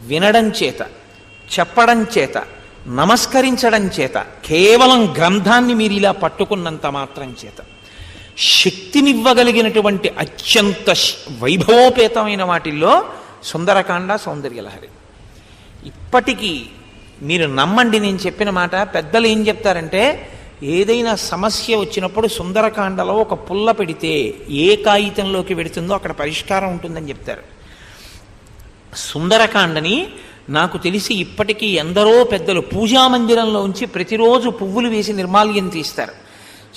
వినడం చేత, చెప్పడం చేత, నమస్కరించడం చేత, కేవలం గ్రంథాన్ని మీరు ఇలా పట్టుకున్నంత మాత్రం చేత శక్తినివ్వగలిగినటువంటి అత్యంత వైభవోపేతమైన వాటిల్లో సుందరకాండ, సౌందర్యలహరి. ఇప్పటికీ మీరు నమ్మండి, నేను చెప్పిన మాట. పెద్దలు ఏం చెప్తారంటే, ఏదైనా సమస్య వచ్చినప్పుడు సుందరకాండలో ఒక పుల్ల పెడితే ఏ కాగితంలోకి పెడుతుందో అక్కడ పరిష్కారం ఉంటుందని చెప్తారు. సుందరకాండని నాకు తెలిసి ఇప్పటికీ ఎందరో పెద్దలు పూజామందిరంలో ఉంచి ప్రతిరోజు పువ్వులు వేసి నిర్మాల్యం తీస్తారు.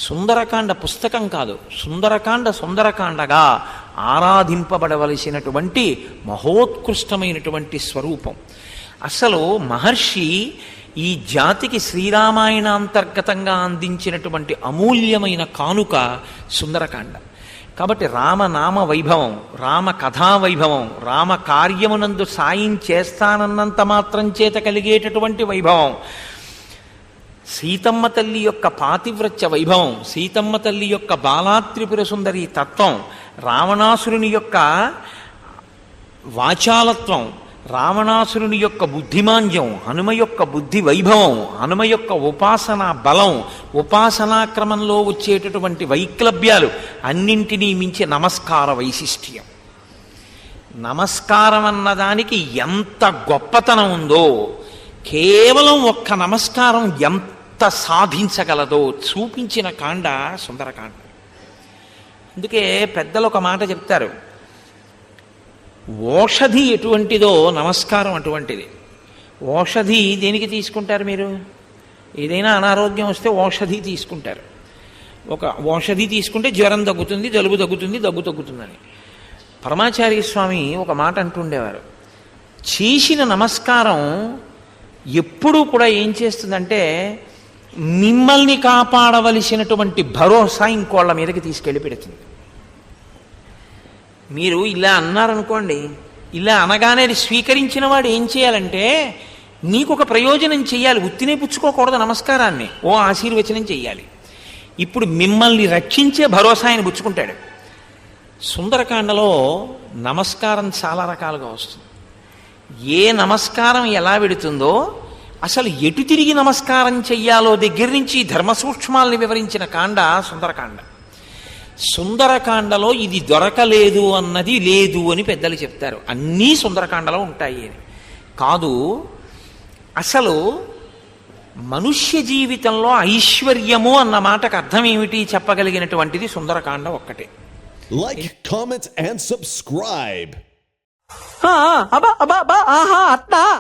సుందరకాండ పుస్తకం కాదు, సుందరకాండగా ఆరాధింపబడవలసినటువంటి మహోత్కృష్టమైనటువంటి స్వరూపం. అసలు మహర్షి ఈ జాతికి శ్రీరామాయణాంతర్గతంగా అందించినటువంటి అమూల్యమైన కానుక సుందరకాండ. కాబట్టి రామనామ వైభవం, రామ కథా వైభవం, రామ కార్యమునందు సాయం చేస్తానన్నంత మాత్రం చేత కలిగేటటువంటి వైభవం, సీతమ్మ తల్లి యొక్క పాతివ్రత్య వైభవం, సీతమ్మ తల్లి యొక్క బాలాత్రిపుర సుందరి తత్వం, రావణాసురుని యొక్క వాచాలత్వం, రావణాసురుని యొక్క బుద్ధిమాంద్యం, హనుమ యొక్క బుద్ధి వైభవం, హనుమ యొక్క ఉపాసనా బలం, ఉపాసనా క్రమంలో వచ్చేటటువంటి వైక్లభ్యాలు, అన్నింటినీ మించి నమస్కార వైశిష్ట్యం. నమస్కారం అన్నదానికి ఎంత గొప్పతనం ఉందో, కేవలం ఒక్క నమస్కారం ఎంత సాధించగలదో చూపించిన కాండ సుందరకాండ. అందుకే పెద్దలు ఒక మాట చెప్తారు, ఓషధి ఎటువంటిదో నమస్కారం అటువంటిది. ఓషధి దేనికి తీసుకుంటారు మీరు? ఏదైనా అనారోగ్యం వస్తే ఓషధి తీసుకుంటారు. ఒక ఓషధి తీసుకుంటే జ్వరం తగ్గుతుంది, జలుబు తగ్గుతుంది, దగ్గు తగ్గుతుందని. పరమాచార్య స్వామి ఒక మాట అంటుండేవారు, చేసిన నమస్కారం ఎప్పుడూ కూడా ఏం చేస్తుందంటే మిమ్మల్ని కాపాడవలసినటువంటి భరోసా ఇంకోళ్ళ మీదకి తీసుకెళ్ళి పెడుతుంది. మీరు ఇలా అన్నారనుకోండి, ఇలా అనగానే అది స్వీకరించిన వాడు ఏం చేయాలంటే నీకు ఒక ప్రయోజనం చెయ్యాలి, ఉత్తినే పుచ్చుకోకూడదు నమస్కారాన్ని, ఓ ఆశీర్వచనం చెయ్యాలి. ఇప్పుడు మిమ్మల్ని రక్షించే భరోసా ఆయన పుచ్చుకుంటాడు. సుందరకాండలో నమస్కారం చాలా రకాలుగా వస్తుంది. ఏ నమస్కారం ఎలా వెడుతుందో, అసలు ఎటు తిరిగి నమస్కారం చెయ్యాలో దగ్గర నుంచి ధర్మ సూక్ష్మాల్ని వివరించిన కాండ సుందరకాండ. సుందరకాండలో ఇది దొరకలేదు అన్నది లేదు అని పెద్దలు చెప్తారు. అన్నీ సుందరకాండలో ఉంటాయి అని కాదు. అసలు మనుష్య జీవితంలో ఐశ్వర్యము అన్న మాటకు అర్థం ఏమిటి చెప్పగలిగినటువంటిది సుందరకాండ ఒక్కటే. Like, comment and subscribe. అబ్బా అబ్బా అబ్బా ఆహా అత్తా